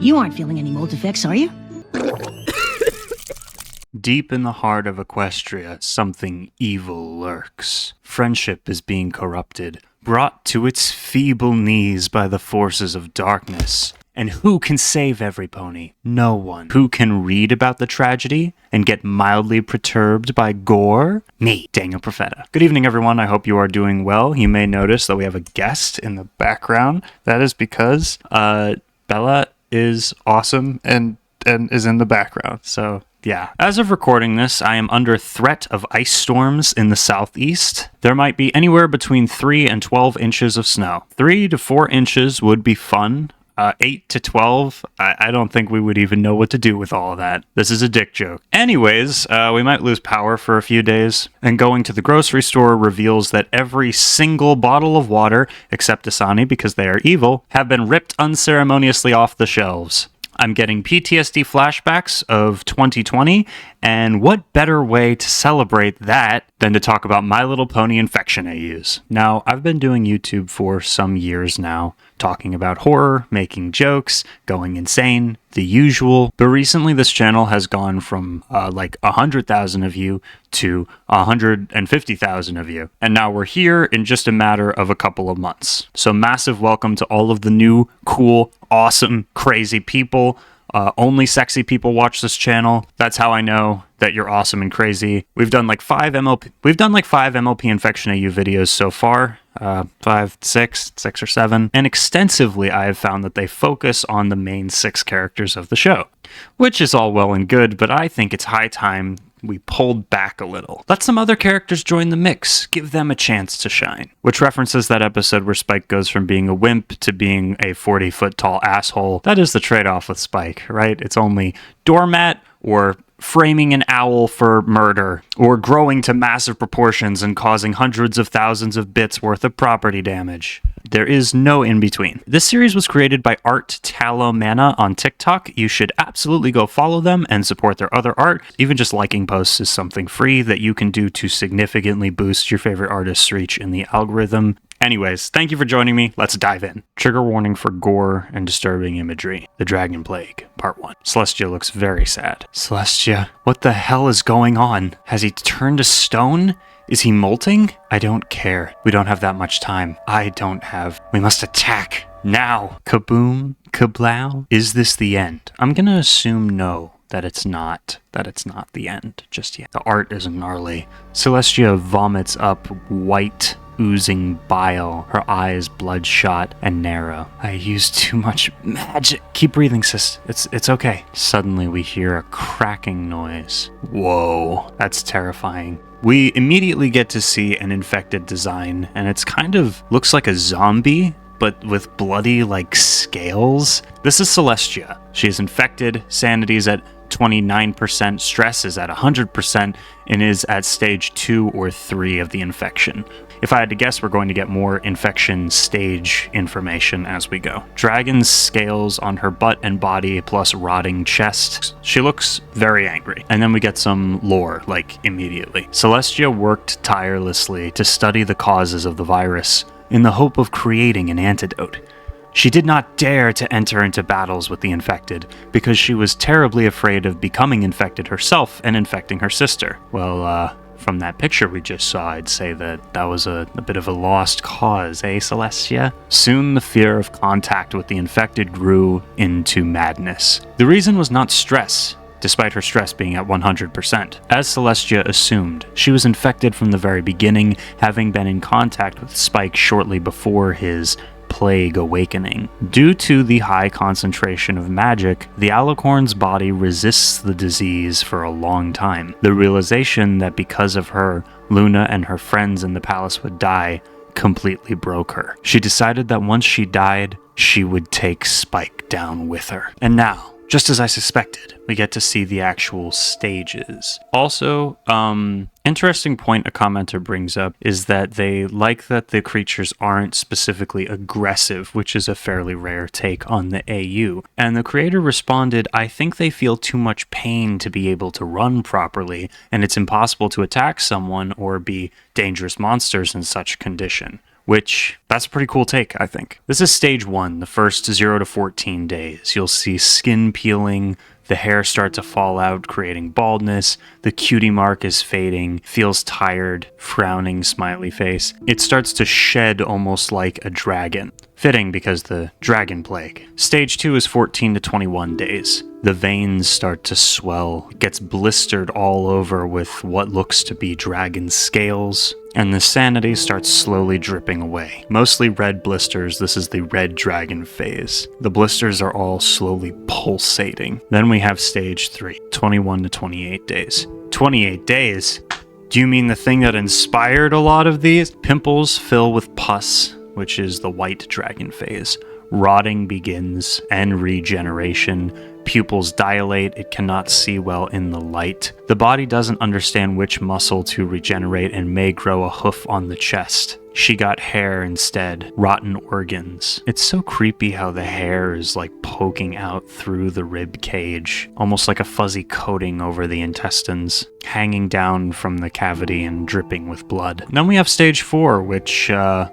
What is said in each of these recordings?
You aren't feeling any mold effects, are you? Deep in the heart of Equestria, something evil lurks. Friendship is being corrupted, brought to its feeble knees by the forces of darkness. And who can save every pony? No one. Who can read about the tragedy and get mildly perturbed by gore? Me, Daniel Profeta. Good evening, everyone. I hope you are doing well. You may notice that we have a guest in the background. That is because Bella is awesome and is in the background. So yeah. As of recording this, I am under threat of ice storms in the southeast. There might be anywhere between 3 and 12 inches of snow. 3 to 4 inches would be fun. 8 to 12, I don't think we would even know what to do with all of that. This is a dick joke. Anyways, we might lose power for a few days, and going to the grocery store reveals that every single bottle of water, except Dasani because they are evil, have been ripped unceremoniously off the shelves. I'm getting PTSD flashbacks of 2020, and what better way to celebrate that than to talk about My Little Pony infection AUs. Now, I've been doing YouTube for some years now, talking about horror, making jokes, going insane, the usual, but recently this channel has gone from like 100,000 of you to 150,000 of you, and now we're here in just a matter of a couple of months. So massive welcome to all of the new, cool, awesome, crazy people. Only sexy people watch this channel. That's how I know that you're awesome and crazy. We've done like 5 MLP infection AU videos so far. 5, 6 or 7. And extensively, I have found that they focus on the main 6 characters of the show, which is all well and good, but I think it's high time we pulled back a little. Let some other characters join the mix. Give them a chance to shine. Which references that episode where Spike goes from being a wimp to being a 40-foot tall asshole. That is the trade-off with Spike, right? It's only doormat or framing an owl for murder, or growing to massive proportions and causing hundreds of thousands of bits worth of property damage. There is no in-between. This series was created by Art Talomana on TikTok. You should absolutely go follow them and support their other art. Even just liking posts is something free that you can do to significantly boost your favorite artist's reach in the algorithm. Anyways, thank you for joining me. Let's dive in. Trigger warning for gore and disturbing imagery. The Dragon Plague, Part 1. Celestia looks very sad. Celestia, what the hell is going on? Has he turned to stone? Is he molting? I don't care. We don't have that much time. We must attack. Now. Kaboom. Kablow. Is this the end? I'm gonna assume no. That it's not the end just yet. The art is gnarly. Celestia vomits up white, oozing bile, her eyes bloodshot and narrow. I used too much magic. Keep breathing, sis. It's okay. Suddenly we hear a cracking noise. Whoa, that's terrifying. We immediately get to see an infected design, and it's kind of looks like a zombie, but with bloody, like, scales. This is Celestia. She is infected, sanity's at 29%, stress is at 100%, and is at stage 2 or 3 of the infection. If I had to guess, we're going to get more infection stage information as we go. Dragon scales on her butt and body, plus rotting chest. She looks very angry. And then we get some lore, like, immediately. Celestia worked tirelessly to study the causes of the virus in the hope of creating an antidote. She did not dare to enter into battles with the infected because she was terribly afraid of becoming infected herself and infecting her sister. Well, from that picture we just saw, I'd say that was a bit of a lost cause, eh, Celestia? Soon the fear of contact with the infected grew into madness. The reason was not stress, despite her stress being at 100%. As Celestia assumed, she was infected from the very beginning, having been in contact with Spike shortly before his plague awakening. Due to the high concentration of magic, the alicorn's body resists the disease for a long time. The realization that because of her, Luna and her friends in the palace would die completely broke her. She decided that once she died, she would take Spike down with her. And now, just as I suspected, we get to see the actual stages. Also, interesting point a commenter brings up is that they like that the creatures aren't specifically aggressive, which is a fairly rare take on the AU. And the creator responded, I think they feel too much pain to be able to run properly, and it's impossible to attack someone or be dangerous monsters in such condition. which that's a pretty cool take, I think. This is stage 1, the first 0 to 14 days. You'll see skin peeling, the hair start to fall out, creating baldness. The cutie mark is fading, feels tired, frowning smiley face. It starts to shed almost like a dragon. Fitting because the dragon plague. Stage 2 is 14 to 21 days. The veins start to swell. It gets blistered all over with what looks to be dragon scales. And the sanity starts slowly dripping away. Mostly red blisters, this is the red dragon phase. The blisters are all slowly pulsating. Then we have stage 3, 21 to 28 days. 28 days? Do you mean the thing that inspired a lot of these? Pimples fill with pus, which is the white dragon phase. Rotting begins and regeneration. Pupils dilate, it cannot see well in the light. The body doesn't understand which muscle to regenerate and may grow a hoof on the chest. She got hair instead, rotten organs. It's so creepy how the hair is like poking out through the rib cage, almost like a fuzzy coating over the intestines, hanging down from the cavity and dripping with blood. Then we have stage 4, which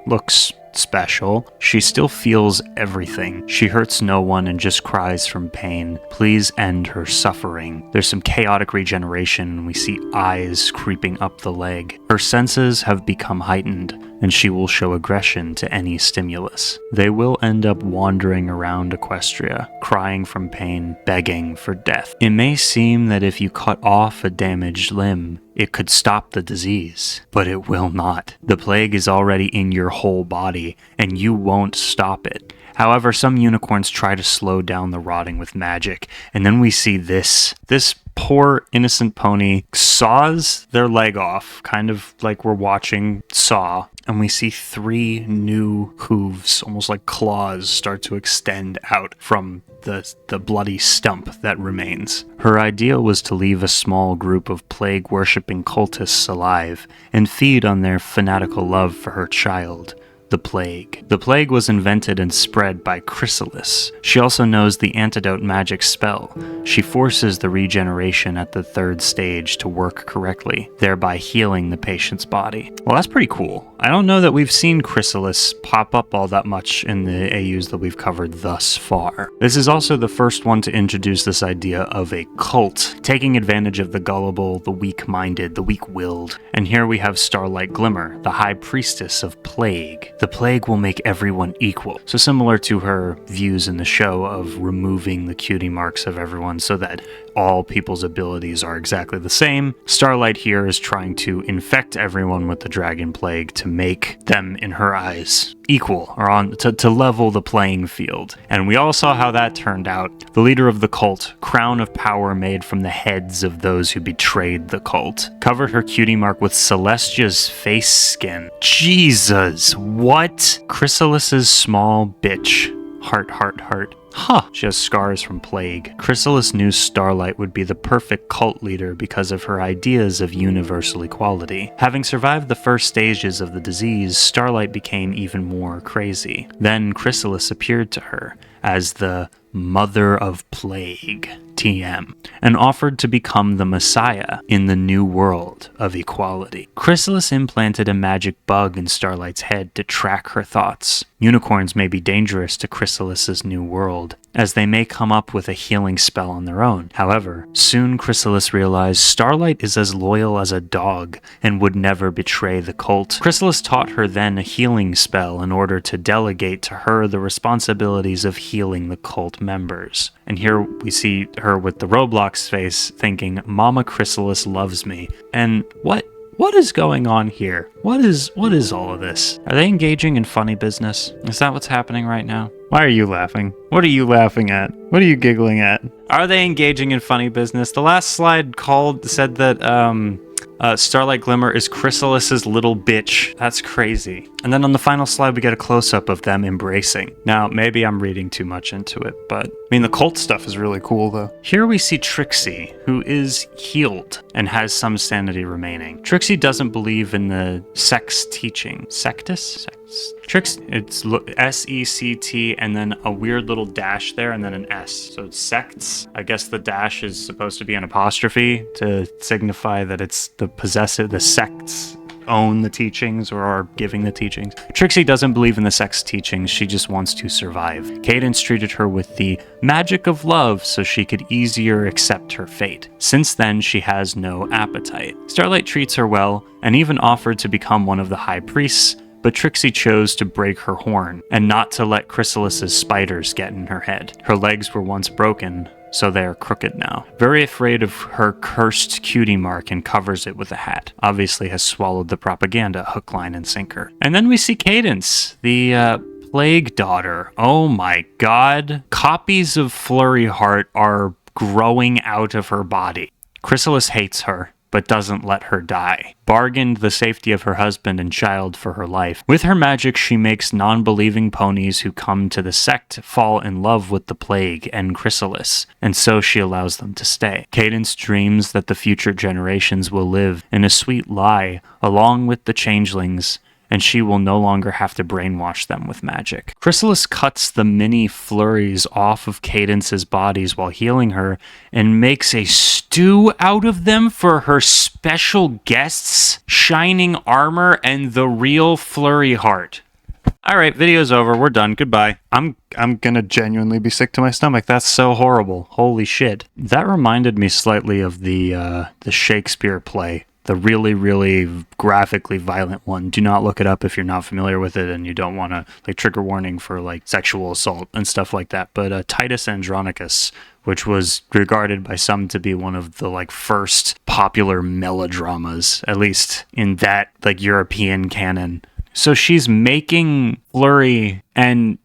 looks special. She still feels everything. She hurts no one and just cries from pain. Please end her suffering. There's some chaotic regeneration and we see eyes creeping up the leg. Her senses have become heightened and she will show aggression to any stimulus. They will end up wandering around Equestria, crying from pain, begging for death. It may seem that if you cut off a damaged limb, it could stop the disease, but it will not. The plague is already in your whole body, and you won't stop it. However, some unicorns try to slow down the rotting with magic, and then we see this. This poor innocent pony saws their leg off, kind of like we're watching Saw, and we see 3 new hooves, almost like claws, start to extend out from the bloody stump that remains. Her idea was to leave a small group of plague-worshipping cultists alive and feed on their fanatical love for her child. The plague. The plague was invented and spread by Chrysalis. She also knows the antidote magic spell. She forces the regeneration at the 3rd stage to work correctly, thereby healing the patient's body. Well, that's pretty cool. I don't know that we've seen Chrysalis pop up all that much in the AUs that we've covered thus far. This is also the first one to introduce this idea of a cult, taking advantage of the gullible, the weak-minded, the weak-willed. And here we have Starlight Glimmer, the high priestess of plague. The plague will make everyone equal. So similar to her views in the show of removing the cutie marks of everyone so that all people's abilities are exactly the same, Starlight here is trying to infect everyone with the dragon plague to make them, in her eyes, equal, or on to level the playing field. And we all saw how that turned out. The leader of the cult, crown of power made from the heads of those who betrayed the cult, covered her cutie mark with Celestia's face skin. Jesus, what? Chrysalis's small bitch. Heart, heart, heart. Huh. She has scars from plague. Chrysalis knew Starlight would be the perfect cult leader because of her ideas of universal equality. Having survived the first stages of the disease, Starlight became even more crazy. Then Chrysalis appeared to her as the Mother of Plague, TM, and offered to become the Messiah in the new world of equality. Chrysalis implanted a magic bug in Starlight's head to track her thoughts. Unicorns may be dangerous to Chrysalis's new world, as they may come up with a healing spell on their own. However, soon Chrysalis realized Starlight is as loyal as a dog and would never betray the cult. Chrysalis taught her then a healing spell in order to delegate to her the responsibilities of healing the cult members. And here we see her with the Roblox face thinking, Mama Chrysalis loves me. And what is going on here? What is all of this? Are they engaging in funny business? Is that what's happening right now? Why are you laughing? What are you laughing at? What are you giggling at? Are they engaging in funny business? The last slide said that Starlight Glimmer is Chrysalis's little bitch. That's crazy. And then on the final slide, we get a close-up of them embracing. Now, maybe I'm reading too much into it, but I mean, the cult stuff is really cool, though. Here we see Trixie, who is healed and has some sanity remaining. Trixie doesn't believe in the sex teaching. Sectus? Trixie, it's S-E-C-T and then a weird little dash there and then an S. So it's sects. I guess the dash is supposed to be an apostrophe to signify that it's the possessive, the sects own the teachings or are giving the teachings. Trixie doesn't believe in the sex teachings, she just wants to survive. Cadance treated her with the magic of love so she could easier accept her fate. Since then, she has no appetite. Starlight treats her well and even offered to become one of the high priests, but Trixie chose to break her horn and not to let Chrysalis's spiders get in her head. Her legs were once broken, so they are crooked now. Very afraid of her cursed cutie mark and covers it with a hat. Obviously has swallowed the propaganda, hook, line, and sinker. And then we see Cadance, the plague daughter. Oh my god. Copies of Flurry Heart are growing out of her body. Chrysalis hates her, but doesn't let her die. Bargained the safety of her husband and child for her life. With her magic, she makes non-believing ponies who come to the sect fall in love with the plague and Chrysalis, and so she allows them to stay. Cadance dreams that the future generations will live in a sweet lie along with the changelings, and she will no longer have to brainwash them with magic. Chrysalis cuts the mini flurries off of Cadance's bodies while healing her and makes a stew out of them for her special guests, Shining Armor and the real Flurry Heart. Alright, video's over. We're done. Goodbye. I'm gonna genuinely be sick to my stomach. That's so horrible. Holy shit. That reminded me slightly of the Shakespeare play. The really, really graphically violent one. Do not look it up if you're not familiar with it and you don't want to, like, trigger warning for, like, sexual assault and stuff like that. But Titus Andronicus, which was regarded by some to be one of the, like, first popular melodramas, at least in that, like, European canon. So she's making Flurry and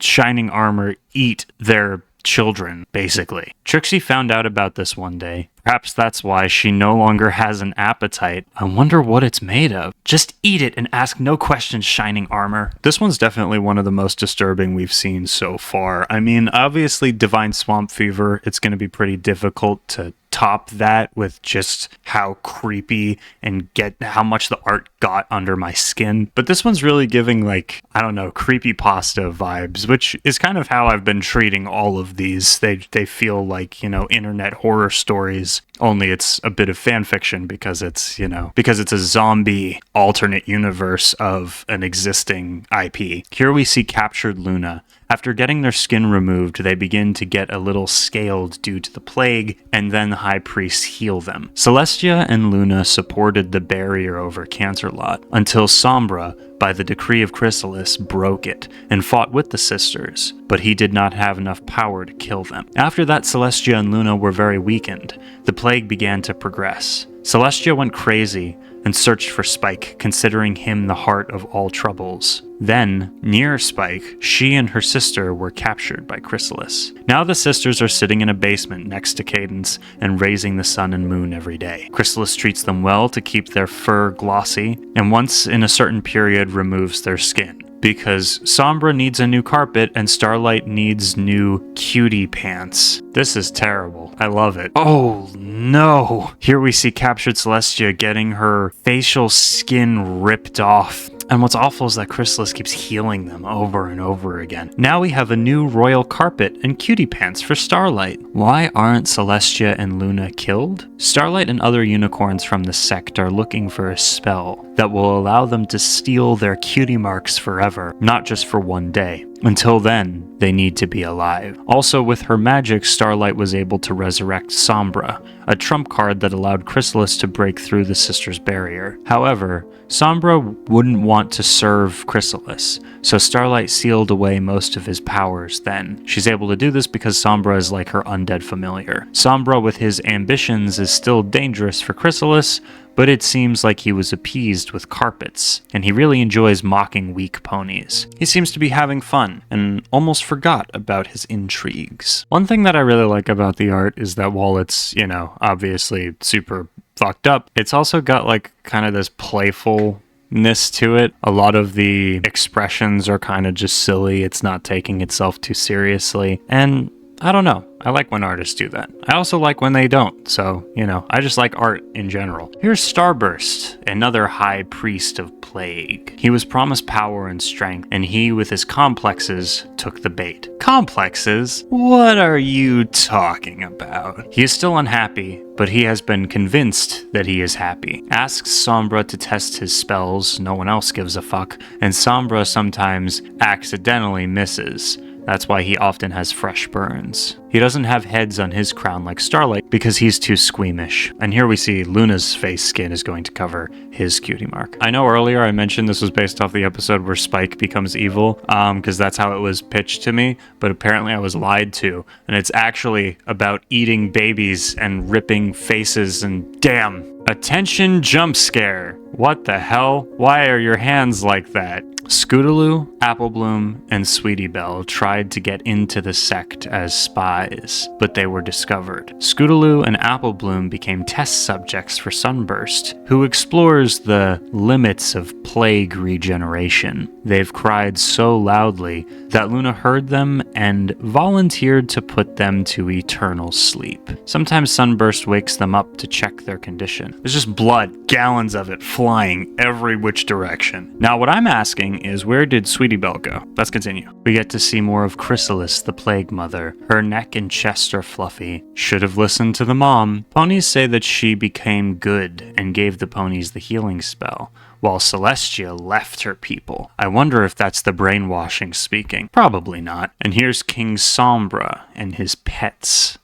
Shining Armor eat their children, basically. Trixie found out about this one day. Perhaps that's why she no longer has an appetite. I wonder what it's made of. Just eat it and ask no questions, Shining Armor. This one's definitely one of the most disturbing we've seen so far. I mean, obviously Divine Swamp Fever, it's going to be pretty difficult to top that with just how creepy and get how much the art got under my skin. But this one's really giving, like, I don't know, creepypasta vibes, which is kind of how I've been treating all of these. They feel like, you know, internet horror stories, only it's a bit of fan fiction because it's, you know, because it's a zombie alternate universe of an existing IP. Here we see captured Luna. After getting their skin removed, they begin to get a little scaled due to the plague, and then the high priests heal them. Celestia and Luna supported the barrier over Canterlot, until Sombra, by the decree of Chrysalis, broke it, and fought with the sisters, but he did not have enough power to kill them. After that, Celestia and Luna were very weakened. The plague began to progress. Celestia went crazy and searched for Spike, considering him the heart of all troubles. Then, near Spike, she and her sister were captured by Chrysalis. Now the sisters are sitting in a basement next to Cadance and raising the sun and moon every day. Chrysalis treats them well to keep their fur glossy, and once in a certain period removes their skin. Because Sombra needs a new carpet and Starlight needs new cutie pants. This is terrible. I love it. Oh no! Here we see captured Celestia getting her facial skin ripped off. And what's awful is that Chrysalis keeps healing them over and over again. Now we have a new royal carpet and cutie pants for Starlight. Why aren't Celestia and Luna killed? Starlight and other unicorns from the sect are looking for a spell that will allow them to steal their cutie marks forever, not just for one day. Until then, they need to be alive. Also, with her magic, Starlight was able to resurrect Sombra, a trump card that allowed Chrysalis to break through the sisters' barrier. However, Sombra wouldn't want to serve Chrysalis, so Starlight sealed away most of his powers then. She's able to do this because Sombra is like her undead familiar. Sombra, with his ambitions, is still dangerous for Chrysalis, but it seems like he was appeased with carpets, and he really enjoys mocking weak ponies. He seems to be having fun, and almost forgot about his intrigues. One thing that I really like about the art is that while it's, you know, obviously super fucked up, it's also got, like, kind of this playfulness to it. A lot of the expressions are kind of just silly. It's not taking itself too seriously, and I don't know. I like when artists do that. I also like when they don't. So, I just like art in general. Here's Starburst, another high priest of plague. He was promised power and strength, and he, with his complexes, took the bait. Complexes? What are you talking about? He is still unhappy, but he has been convinced that he is happy. Asks Sombra to test his spells, no one else gives a fuck, and Sombra sometimes accidentally misses. That's why he often has fresh burns. He doesn't have heads on his crown like Starlight because he's too squeamish. And here we see Luna's face skin is going to cover his cutie mark. I know earlier I mentioned this was based off the episode where Spike becomes evil, because that's how it was pitched to me, but apparently I was lied to. And it's actually about eating babies and ripping faces and damn. Attention jump scare. What the hell? Why are your hands like that? Scootaloo, Applebloom, and Sweetie Belle tried to get into the sect as spies, but they were discovered. Scootaloo and Applebloom became test subjects for Sunburst, who explores the limits of plague regeneration. They've cried so loudly that Luna heard them and volunteered to put them to eternal sleep. Sometimes Sunburst wakes them up to check their condition. There's just blood, gallons of it, flying every which direction. Now what I'm asking is, where did Sweetie Belle go? Let's continue. We get to see more of Chrysalis, the plague mother. Her neck and chest are fluffy. Should have listened to the mom. Ponies say that she became good and gave the ponies the healing spell, while Celestia left her people. I wonder if that's the brainwashing speaking. Probably not. And here's King Sombra and his pets.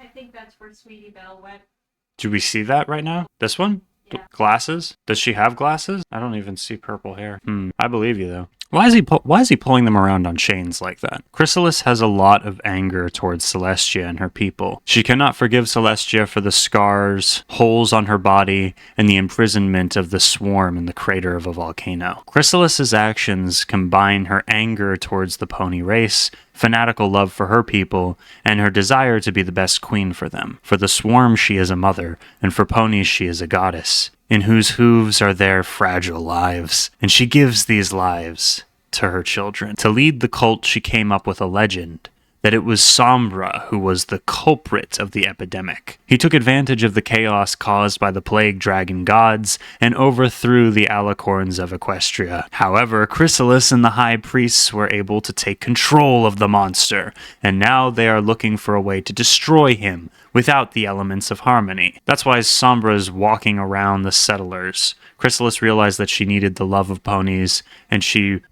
I think that's where Sweetie Belle went. Do we see that right now? This one? Yeah. Glasses? Does she have glasses? I don't even see purple hair. I believe you though. Why is he pulling them around on chains like that? Chrysalis has a lot of anger towards Celestia and her people. She cannot forgive Celestia for the scars, holes on her body, and the imprisonment of the swarm in the crater of a volcano. Chrysalis's actions combine her anger towards the pony race, fanatical love for her people, and her desire to be the best queen for them. For the swarm, she is a mother, and for ponies, she is a goddess, in whose hooves are their fragile lives, and she gives these lives to her children. To lead the cult, she came up with a legend that it was Sombra who was the culprit of the epidemic. He took advantage of the chaos caused by the plague dragon gods and overthrew the alicorns of Equestria. However, Chrysalis and the high priests were able to take control of the monster, and now they are looking for a way to destroy him without the elements of harmony. That's why Sombra's walking around the settlers. Chrysalis realized that she needed the love of ponies, and she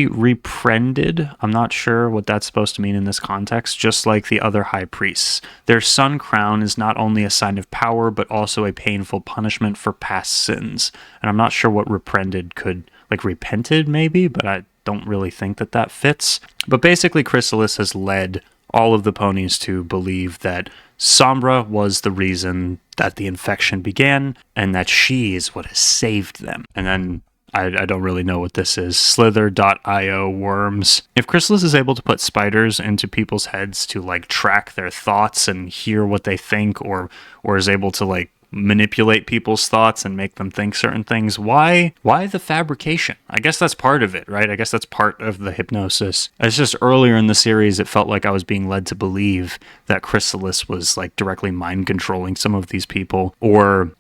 reprended, I'm not sure what that's supposed to mean in this context, just like the other high priests. Their sun crown is not only a sign of power, but also a painful punishment for past sins. And I'm not sure what reprended could, repented maybe, but I don't really think that fits. But basically, Chrysalis has led all of the ponies to believe that Sombra was the reason that the infection began, and that she is what has saved them. And then I don't really know what this is. Slither.io worms. If Chrysalis is able to put spiders into people's heads to track their thoughts and hear what they think, or is able to manipulate people's thoughts and make them think certain things, why the fabrication? I guess that's part of it, right? I guess that's part of the hypnosis. It's just earlier in the series it felt like I was being led to believe that Chrysalis was directly mind controlling some of these people, or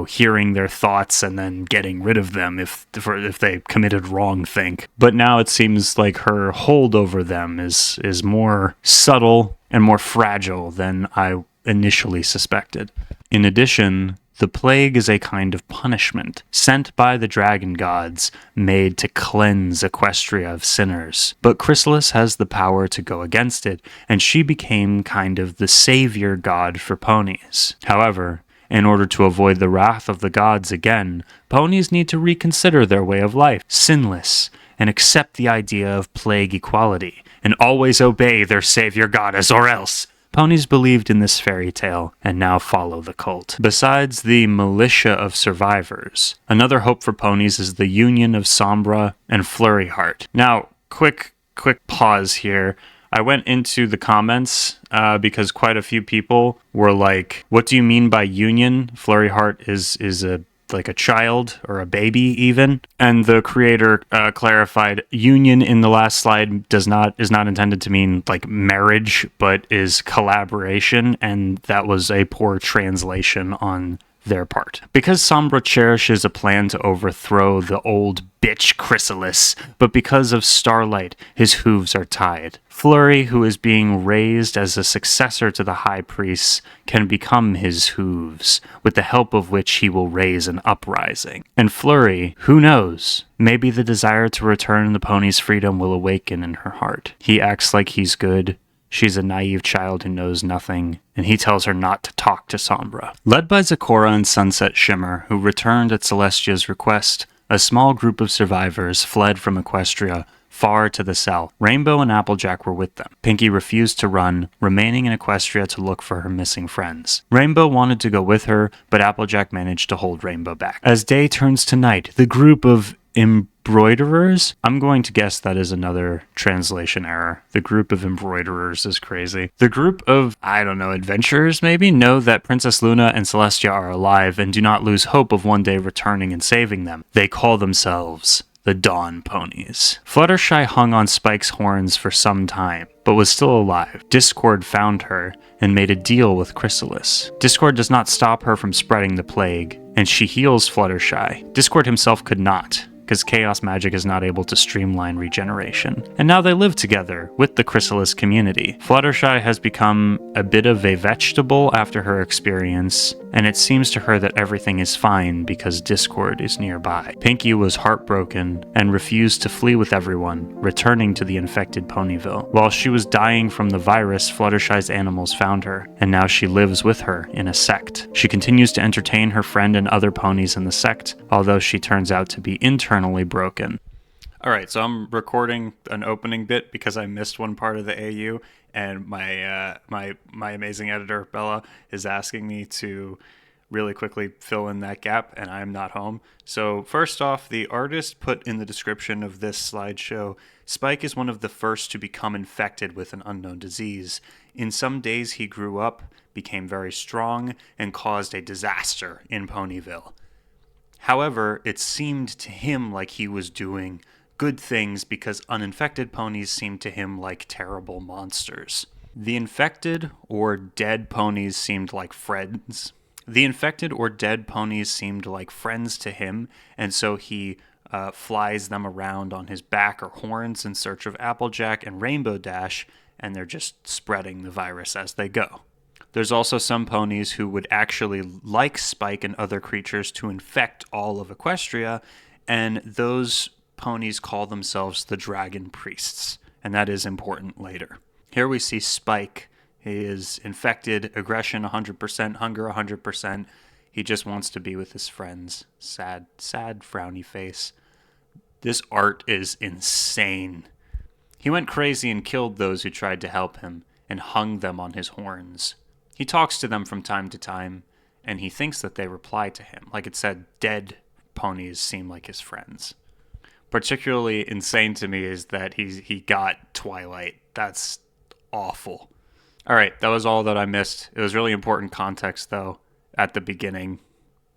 hearing their thoughts and then getting rid of them if they committed wrong think. But now it seems like her hold over them is more subtle and more fragile than I initially suspected. In addition, the plague is a kind of punishment sent by the dragon gods made to cleanse Equestria of sinners. But Chrysalis has the power to go against it, and she became kind of the savior god for ponies. However, in order to avoid the wrath of the gods again, ponies need to reconsider their way of life, sinless, and accept the idea of plague equality, and always obey their savior goddess, or else. Ponies believed in this fairy tale and now follow the cult. Besides the militia of survivors, another hope for ponies is the union of Sombra and Flurryheart. Now, quick pause here. I went into the comments because quite a few people were like, what do you mean by union? Flurryheart is a like a child or a baby even. And the creator clarified union in the last slide is not intended to mean like marriage, but is collaboration, and that was a poor translation on their part. Because Sombra cherishes a plan to overthrow the old bitch Chrysalis, but because of Starlight, his hooves are tied. Flurry, who is being raised as a successor to the High Priest, can become his hooves, with the help of which he will raise an uprising. And Flurry, who knows, maybe the desire to return the pony's freedom will awaken in her heart. He acts like he's good. She's a naive child who knows nothing, and he tells her not to talk to Sombra. Led by Zecora and Sunset Shimmer, who returned at Celestia's request, a small group of survivors fled from Equestria far to the south. Rainbow and Applejack were with them. Pinkie refused to run, remaining in Equestria to look for her missing friends. Rainbow wanted to go with her, but Applejack managed to hold Rainbow back. As day turns to night, the group of embroiderers? I'm going to guess that is another translation error. The group of embroiderers is crazy. The group of, adventurers maybe, know that Princess Luna and Celestia are alive and do not lose hope of one day returning and saving them. They call themselves the Dawn Ponies. Fluttershy hung on Spike's horns for some time, but was still alive. Discord found her and made a deal with Chrysalis. Discord does not stop her from spreading the plague, and she heals Fluttershy. Discord himself could not, because chaos magic is not able to streamline regeneration. And now they live together with the Chrysalis community. Fluttershy has become a bit of a vegetable after her experience, and it seems to her that everything is fine because Discord is nearby. Pinkie was heartbroken and refused to flee with everyone, returning to the infected Ponyville. While she was dying from the virus, Fluttershy's animals found her, and now she lives with her in a sect. She continues to entertain her friend and other ponies in the sect, although she turns out to be internally broken. All right, so I'm recording an opening bit because I missed one part of the AU, and my amazing editor Bella is asking me to really quickly fill in that gap, and I'm not home. So first off, the artist put in the description of this slideshow, Spike is one of the first to become infected with an unknown disease. In some days he grew up, became very strong, and caused a disaster in Ponyville. However, it seemed to him like he was doing good things because uninfected ponies seemed to him like terrible monsters. The infected or dead ponies seemed like friends. The infected or dead ponies seemed like friends to him, and so he flies them around on his back or horns in search of Applejack and Rainbow Dash, and they're just spreading the virus as they go. There's also some ponies who would actually like Spike and other creatures to infect all of Equestria, and those ponies call themselves the Dragon Priests, and that is important later. Here we see Spike. He is infected, aggression 100%, hunger 100%. He just wants to be with his friends. Sad, frowny face. This art is insane. He went crazy and killed those who tried to help him and hung them on his horns. He talks to them from time to time, and he thinks that they reply to him. Like it said, dead ponies seem like his friends. Particularly insane to me is that he got Twilight. That's awful. All right, that was all that I missed. It was really important context, though, at the beginning.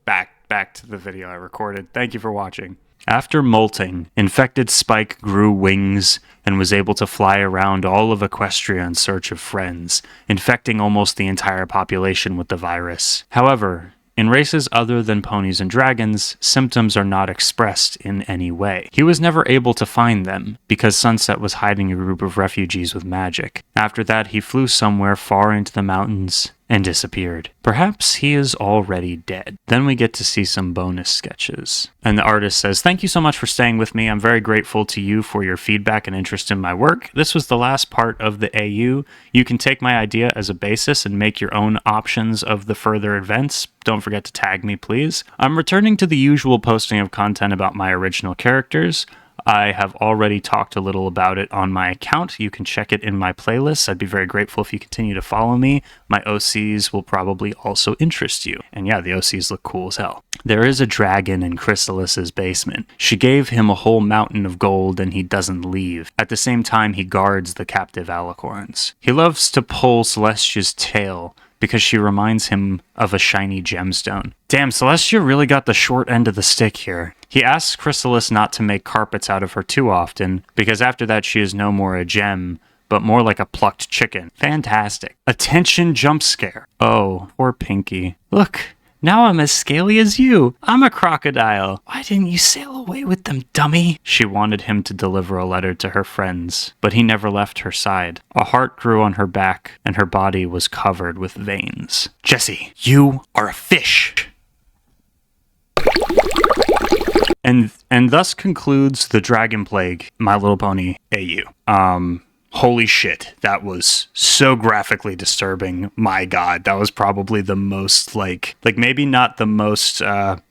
Back to the video I recorded. Thank you for watching. After molting, infected Spike grew wings and was able to fly around all of Equestria in search of friends, infecting almost the entire population with the virus. However, in races other than ponies and dragons, symptoms are not expressed in any way. He was never able to find them, because Sunset was hiding a group of refugees with magic. After that, he flew somewhere far into the mountains and disappeared. Perhaps he is already dead. Then we get to see some bonus sketches. And the artist says, "Thank you so much for staying with me. I'm very grateful to you for your feedback and interest in my work. This was the last part of the AU. You can take my idea as a basis and make your own options of the further events. Don't forget to tag me, please. I'm returning to the usual posting of content about my original characters. I have already talked a little about it on my account. You can check it in my playlists. I'd be very grateful if you continue to follow me. My OCs will probably also interest you. And yeah, the OCs look cool as hell. There is a dragon in Chrysalis's basement. She gave him a whole mountain of gold and he doesn't leave. At the same time, he guards the captive alicorns. He loves to pull Celestia's tail because she reminds him of a shiny gemstone. Damn, Celestia really got the short end of the stick here. He asks Chrysalis not to make carpets out of her too often, because after that she is no more a gem, but more like a plucked chicken. Fantastic. Attention jump scare. Oh, poor Pinky. Look, now I'm as scaly as you. I'm a crocodile. Why didn't you sail away with them, dummy? She wanted him to deliver a letter to her friends, but he never left her side. A heart grew on her back, and her body was covered with veins. Jessie, you are a fish. And thus concludes the Dragon Plague, My Little Pony AU. Holy shit, that was so graphically disturbing. My god, that was probably the most, like maybe not the most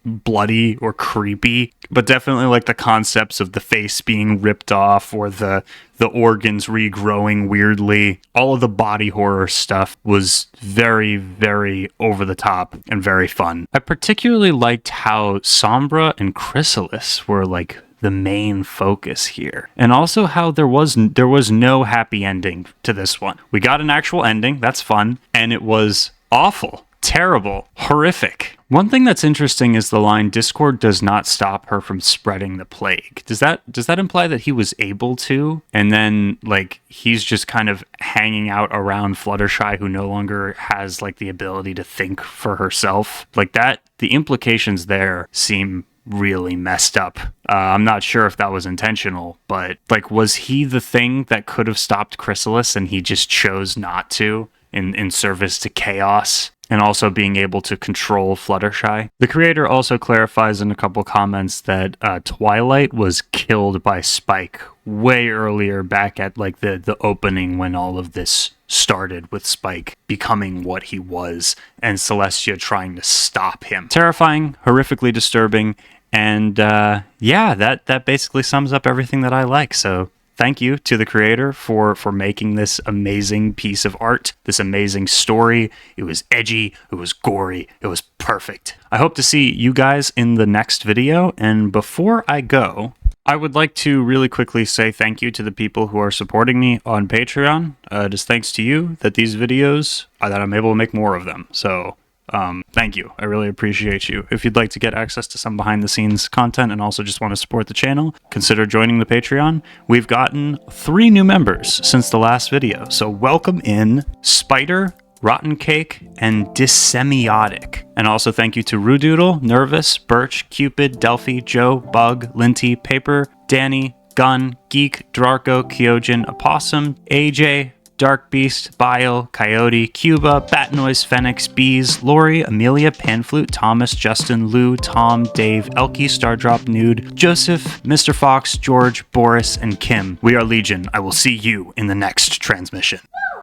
bloody or creepy, but definitely like the concepts of the face being ripped off or the organs regrowing weirdly. All of the body horror stuff was very, very over the top and very fun. I particularly liked how Sombra and Chrysalis were like the main focus here, and also how there was no happy ending to this one. We got an actual ending, that's fun, and it was awful, terrible, horrific. One thing that's interesting is the line, "Discord does not stop her from spreading the plague." Does that imply that he was able to, and then like he's just kind of hanging out around Fluttershy, who no longer has like the ability to think for herself? Like that, the implications there seem really messed up. I'm not sure if that was intentional, but like, was he the thing that could have stopped Chrysalis and he just chose not to in service to chaos and also being able to control Fluttershy? The creator also clarifies in a couple comments that Twilight was killed by Spike way earlier, back at like the opening when all of this started, with Spike becoming what he was and Celestia trying to stop him. Terrifying, horrifically disturbing, and yeah, that basically sums up everything that I like. So thank you to the creator for making this amazing piece of art, this amazing story. It was edgy, it was gory, it was perfect. I hope to see you guys in the next video, and before I go, I would like to really quickly say thank you to the people who are supporting me on Patreon. It is thanks to you that these videos, that I'm able to make more of them. So thank you. I really appreciate you. If you'd like to get access to some behind the scenes content and also just want to support the channel, consider joining the Patreon. We've gotten 3 new members since the last video. So welcome in Spider, Rotten Cake, and Dissemiotic. And also thank you to Rudoodle, Nervous, Birch, Cupid, Delphi, Joe, Bug, Linty, Paper, Danny, Gun, Geek, Drarko, Kyojin, Opossum, AJ, Dark Beast, Bile, Coyote, Cuba, Bat Noise, Phoenix, Bees, Lori, Amelia, Panflute, Thomas, Justin, Lou, Tom, Dave, Elkie, Stardrop, Nude, Joseph, Mr. Fox, George, Boris, and Kim. We are Legion. I will see you in the next transmission.